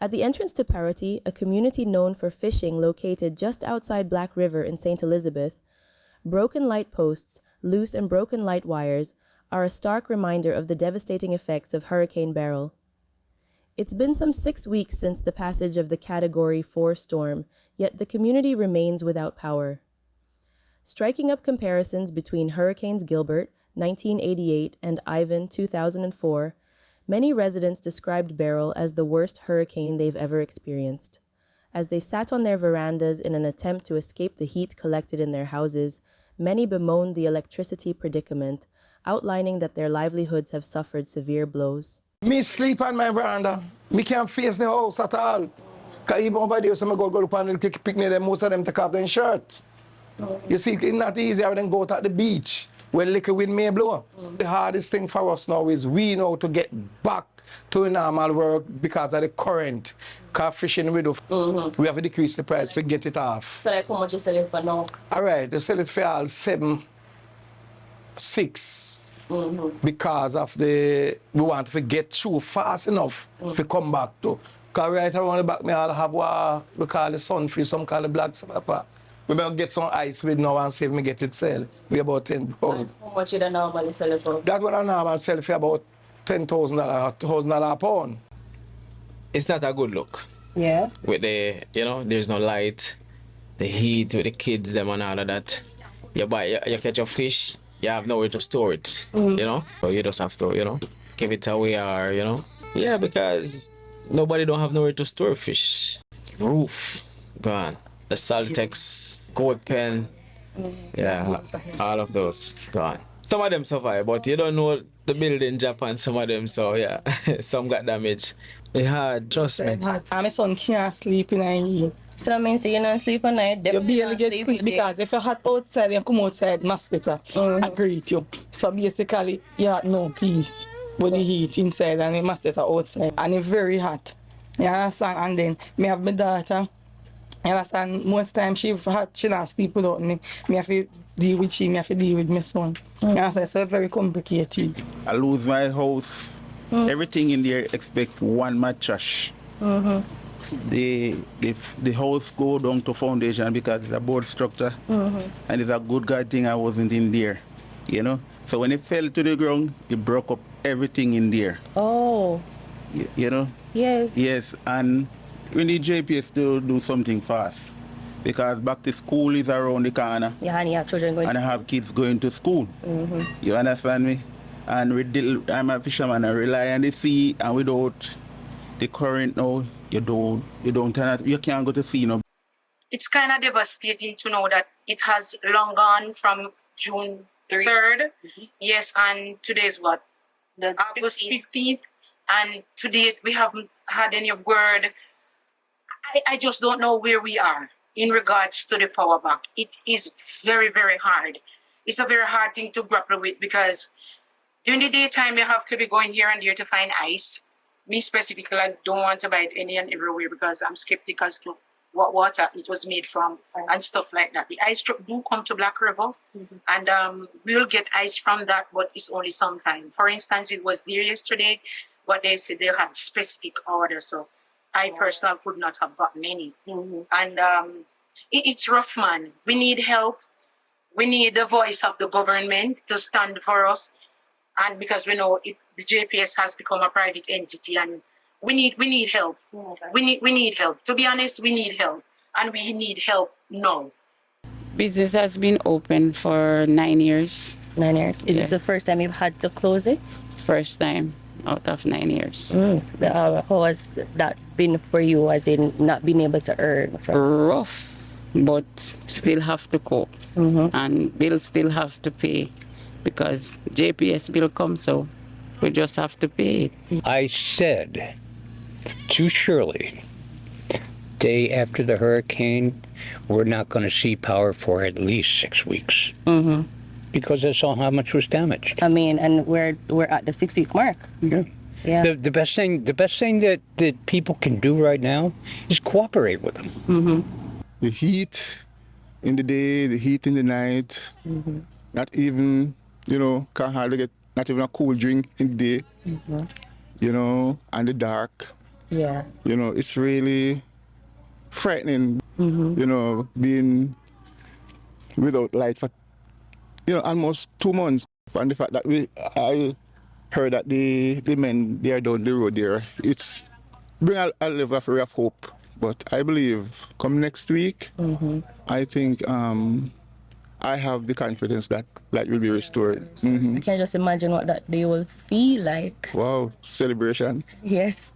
At the entrance to Parottee, a community known for fishing located just outside Black River in St. Elizabeth, broken light posts, loose and broken light wires are a stark reminder of the devastating effects of Hurricane Beryl. It's been some 6 weeks since the passage of the Category 4 storm, yet the community remains without power. Striking up comparisons between Hurricanes Gilbert, 1988, and Ivan, 2004, many residents described Beryl as the worst hurricane they've ever experienced. As they sat on their verandas in an attempt to escape the heat collected in their houses, many bemoaned the electricity predicament, outlining that their livelihoods have suffered severe blows. Me sleep on my veranda. Me can't face the house at all. Because even over there, some go up and picnic, most of them take off their shirt. You see, it's not easy how them go out at the beach where liquor wind may blow. The hardest thing for us now is we know to get back to normal work because of the current. Because fishing we do, we have to decrease the price to get it off. So like how much you sell it for now? All right, they sell it for all 7.6. Because of we want to get through fast enough to come back to. Because right around the back, me all have what we call the sunfish, some call the black snapper. We better get some ice with now and see if we get it sell. We about 10 pounds. How much you normally sell it for? That one I normally sell for about $10,000, $1,000 a pound. It's not a good look. Yeah. With there's no light, the heat with the kids, them and all of that. You catch your fish, you have nowhere to store it, So you just have to, give it away or, Yeah, because nobody don't have nowhere to store fish. Roof, gone. The Saltex, gold pen, all of those gone. Some of them survive, but you don't know the building Japan, some of them, so yeah, some got damaged. It's hard, trust me. My son can't sleep in the heat. So that means you don't sleep at night? You barely get sleep because if you're hot outside, you come outside, mosquito, I greet you. So basically, you have no peace with the heat inside and the mosquito outside. And it's very hot. You understand? And then, me have my daughter. You understand? Most times she not sleep without me. Me have to deal with she, me have to deal with my son. You understand? So it's very complicated. I lose my house. Everything in there except one mattress. The house go down to foundation because it's a board structure. And it's a good God thing I wasn't in there. So when it fell to the ground, it broke up everything in there. Oh. Yes. Yes, and we need JPS to do something fast because back to school is around the corner. Yeah, and you have children going. And I have kids going to school. You understand me? And I'm a fisherman. I rely on the sea, and without the current now, you can't go to sea now. It's kind of devastating to know that it has long gone from June 3rd. Yes, and today's what? August 15th. And to date, we haven't had any word. I just don't know where we are in regards to the power back. It is very, very hard. It's a very hard thing to grapple with because during the daytime, you have to be going here and there to find ice. Me specifically, I don't want to buy it any and everywhere because I'm skeptical as to what water it was made from and stuff like that. The ice truck do come to Black River and we'll get ice from that, but it's only sometime. For instance, it was there yesterday, but they said they had specific orders, so I personally could not have gotten any. And it's rough, man. We need help. We need the voice of the government to stand for us. And because we know the JPS has become a private entity and we need help. We need help. To be honest, we need help. And we need help now. Business has been open for 9 years. 9 years. Is this the first time you've had to close it? First time out of 9 years. How has that been for you, as in not being able to earn? Rough, but still have to cope. And bills still have to pay because JPS bill comes, so we just have to pay it. I said to Shirley, day after the hurricane, we're not going to see power for at least 6 weeks. Because that's all how much was damaged. I mean, and we're at the 6-week mark. Yeah. The best thing that people can do right now is cooperate with them. The heat in the day, the heat in the night. Not even, can't hardly get not even a cool drink in the day. And the dark. Yeah. You know, it's really frightening, you know, being without light for, you know, almost 2 months. And the fact that I heard that the men, they are down the road there, it's bring a level of hope. But I believe come next week, I think I have the confidence that light will be restored. I can just imagine what that day will feel like. Wow, celebration. Yes.